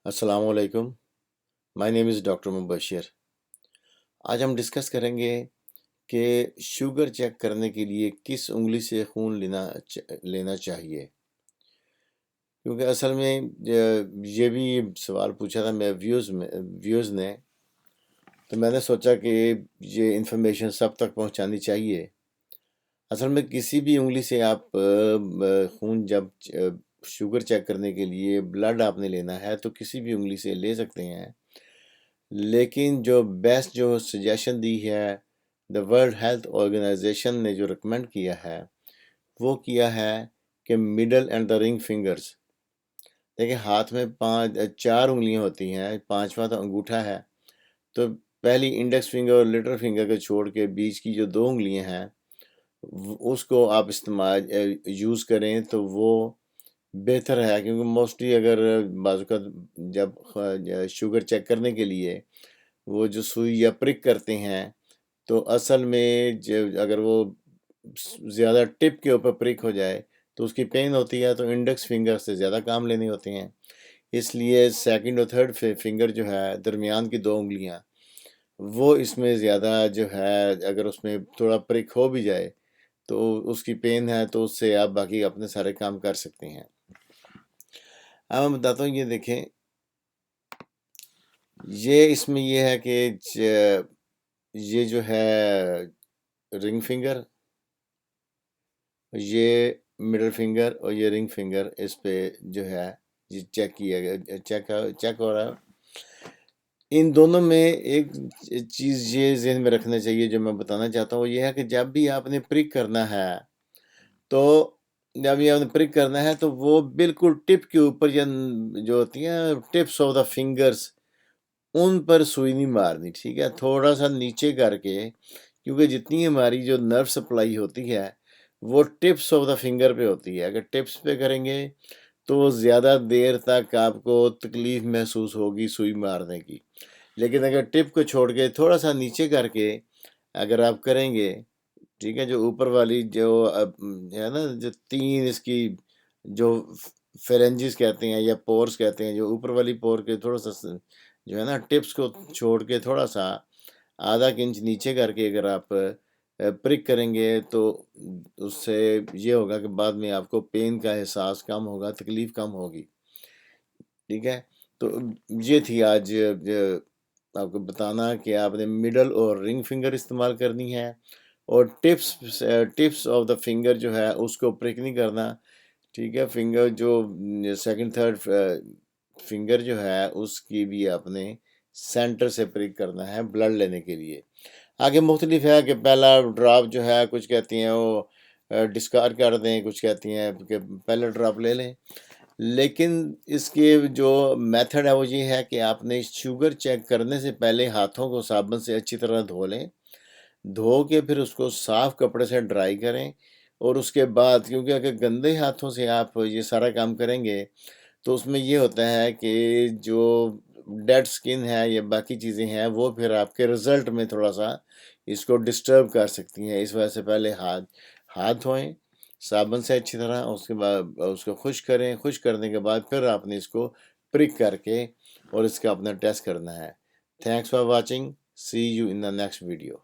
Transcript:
السلام علیکم. مائی نیم is doctor مبشر. آج ہم ڈسکس کریں گے کہ شوگر چیک کرنے کے لیے کس انگلی سے خون لینا چاہیے، کیونکہ اصل میں یہ بھی سوال پوچھا تھا ویوز نے، تو میں نے سوچا کہ یہ انفارمیشن سب تک پہنچانی چاہیے. اصل میں کسی بھی انگلی سے آپ خون جب شوگر چیک کرنے کے لیے بلڈ آپ نے لینا ہے تو کسی بھی انگلی سے لے سکتے ہیں، لیکن جو بیسٹ جو سجیشن دی ہے دا ورلڈ ہیلتھ آرگنائزیشن نے جو ریکمینڈ کیا ہے وہ کیا ہے کہ مڈل اینڈ دا رنگ فنگرز. دیکھیں ہاتھ میں چار انگلیاں ہوتی ہیں، پانچواں تو انگوٹھا ہے، تو پہلی انڈیکس فنگر اور لٹل فنگر کو چھوڑ کے بیچ کی جو دو انگلیاں ہیں اس کو آپ یوز کریں تو وہ بہتر ہے، کیونکہ موسٹلی اگر بعض اوقات جب شوگر چیک کرنے کے لیے وہ جو سوئی یا پرک کرتے ہیں تو اصل میں اگر وہ زیادہ ٹپ کے اوپر پرک ہو جائے تو اس کی پین ہوتی ہے، تو انڈیکس فنگر سے زیادہ کام لینے ہوتے ہیں. اس لیے سیکنڈ اور تھرڈ فنگر جو ہے درمیان کی دو انگلیاں وہ اس میں زیادہ جو ہے، اگر اس میں تھوڑا پرک ہو بھی جائے تو اس کی پین ہے تو اس سے آپ باقی اپنے سارے کام کر سکتے ہیں. اب میں بتاتا ہوں، یہ دیکھیں، یہ اس میں یہ ہے کہ یہ جو ہے رنگ فنگر، یہ مڈل فنگر اور یہ رنگ فنگر، اس پہ جو ہے یہ چیک کیا گیا، چیک ہو رہا ہے. ان دونوں میں ایک چیز یہ ذہن میں رکھنا چاہیے جو میں بتانا چاہتا ہوں، وہ یہ ہے کہ جب بھی آپ نے پرک کرنا ہے تو وہ بالکل ٹپ کے اوپر جو ہوتی ہیں ٹپس آف دا فنگرز ان پر سوئی نہیں مارنی، ٹھیک ہے، تھوڑا سا نیچے کر کے، کیونکہ جتنی ہماری جو نرو سپلائی ہوتی ہے وہ ٹپس آف دا فنگر پہ ہوتی ہے. اگر ٹپس پہ کریں گے تو زیادہ دیر تک آپ کو تکلیف محسوس ہوگی سوئی مارنے کی، لیکن اگر ٹپ کو چھوڑ کے تھوڑا سا نیچے کر کے اگر آپ کریں گے، ٹھیک ہے، جو اوپر والی جو ہے نا، جو تین اس کی جو فیرنجز کہتے ہیں یا پورس کہتے ہیں، جو اوپر والی پور کے تھوڑا سا جو ہے نا ٹپس کو چھوڑ کے تھوڑا سا آدھا انچ نیچے کر کے اگر آپ پرک کریں گے تو اس سے یہ ہوگا کہ بعد میں آپ کو پین کا احساس کم ہوگا، تکلیف کم ہوگی. ٹھیک ہے، تو یہ تھی آج آپ کو بتانا کہ آپ نے مڈل اور رنگ فنگر استعمال کرنی ہے، اور ٹپس آف دا فنگر جو ہے اس کو پرک نہیں کرنا. ٹھیک ہے، فنگر جو سیکنڈ تھرڈ فنگر جو ہے اس کی بھی آپ نے سینٹر سے پرک کرنا ہے بلڈ لینے کے لیے. آگے مختلف ہے کہ پہلا ڈراپ جو ہے کچھ کہتی ہیں وہ ڈسکارڈ کر دیں، کچھ کہتی ہیں کہ پہلا ڈراپ لے لیں، لیکن اس کے جو میتھڈ ہے وہ یہ ہے کہ آپ نے شوگر چیک کرنے سے پہلے ہاتھوں کو صابن سے اچھی طرح دھو لیں، دھو کے پھر اس کو صاف کپڑے سے ڈرائی کریں، اور اس کے بعد، کیونکہ اگر گندے ہاتھوں سے آپ یہ سارا کام کریں گے تو اس میں یہ ہوتا ہے کہ جو ڈیڈ سکن ہے یا باقی چیزیں ہیں وہ پھر آپ کے رزلٹ میں تھوڑا سا اس کو ڈسٹرب کر سکتی ہیں. اس وجہ سے پہلے ہاتھ دھوئیں صابن سے اچھی طرح، اس کے بعد اس کو خشک کریں، خشک کرنے کے بعد پھر آپ نے اس کو پرک کر کے اور اس کا اپنا ٹیسٹ کرنا ہے. Thanks for watching. See you in the next video.